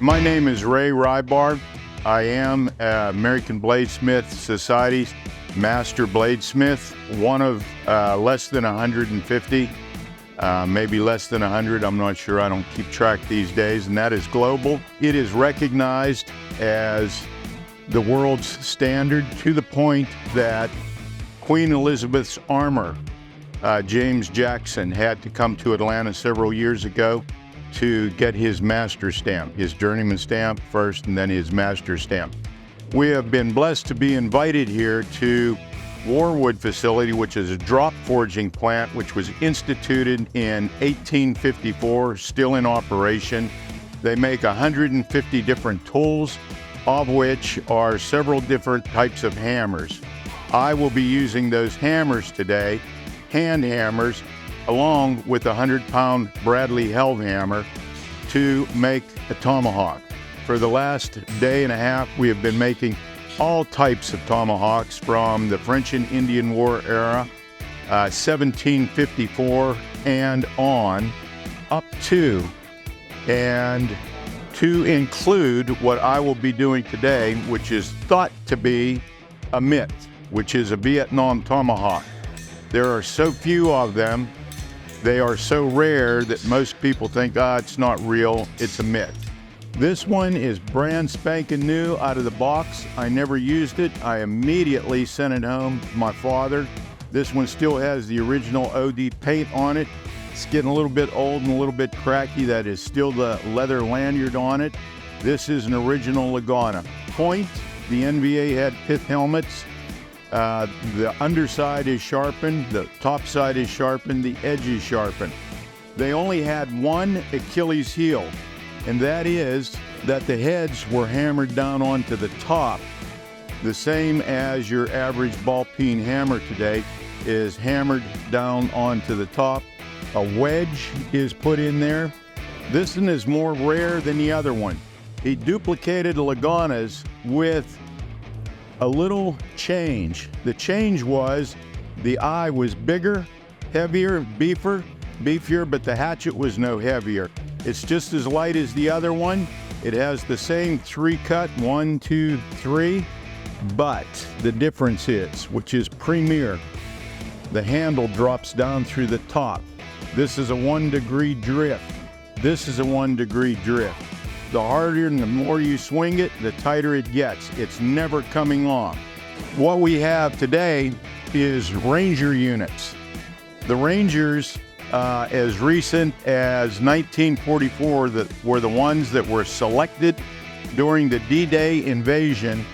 My name is Ray Rybar. I am American Bladesmith Society's Master Bladesmith, one of less than 150, maybe less than 100, I'm not sure, I don't keep track these days, and that is global. It is recognized as the world's standard to the point that Queen Elizabeth's armor, James Jackson, had to come to Atlanta several years ago to get his master stamp, his journeyman stamp first and then his master stamp. We have been blessed to be invited here to Warwood facility, which is a drop forging plant which was instituted in 1854, still in operation. They make 150 different tools, of which are several different types of hammers. I will be using those hammers today, hand hammers, along with a 100-pound Bradley helve hammer to make a tomahawk. For the last day and a half, we have been making all types of tomahawks from the French and Indian War era, 1754 and on, up to, and to include what I will be doing today, which is thought to be a myth, which is a Vietnam tomahawk. There are so few of them. They are so rare that most people think, it's not real, it's a myth. This one is brand spanking new out of the box. I never used it. I immediately sent it home to my father. This one still has the original OD paint on it. It's getting a little bit old and a little bit cracky. That is still the leather lanyard on it. This is an original Lagana. Point, the NVA had pith helmets. The underside is sharpened, the top side is sharpened, the edge is sharpened. They only had one Achilles heel, and that is that the heads were hammered down onto the top, the same as your average ball peen hammer today is hammered down onto the top. A wedge is put in there. This one is more rare than the other one. He duplicated Laganas with a little change. The change was the eye was bigger, heavier, beefier, but the hatchet was no heavier. It's just as light as the other one. It has the same 3-cut, 1, 2, 3, but the difference is, which is premier, the handle drops down through the top. This is a 1-degree drift. This is a 1-degree drift. The harder and the more you swing it, the tighter it gets. It's never coming off. What we have today is Ranger units. The Rangers, as recent as 1944, that were the ones that were selected during the D-Day invasion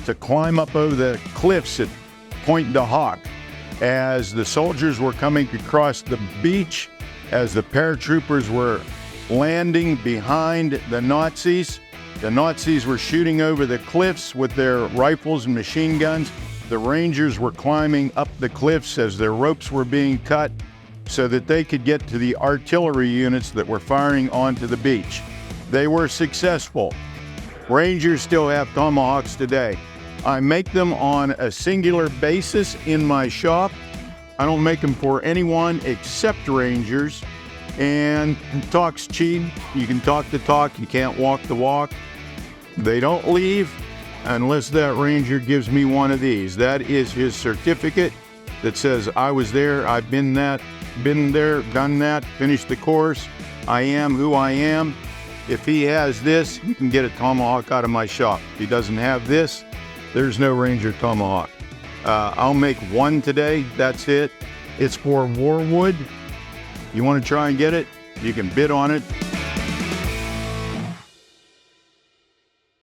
to climb up over the cliffs at Point de Hoc. As the soldiers were coming across the beach, as the paratroopers were landing behind the Nazis were shooting over the cliffs with their rifles and machine guns. The Rangers were climbing up the cliffs as their ropes were being cut so that they could get to the artillery units that were firing onto the beach. They were successful. Rangers still have tomahawks today. I make them on a singular basis in my shop. I don't make them for anyone except Rangers. And talk's cheap. You can talk the talk, you can't walk the walk. They don't leave unless that Ranger gives me one of these. That is his certificate that says I was there, I've been there, done that, finished the course. I am who I am. If he has this, you can get a tomahawk out of my shop. If he doesn't have this, there's no Ranger tomahawk. I'll make one today, that's it. It's for Warwood. You want to try and get it? You can bid on it.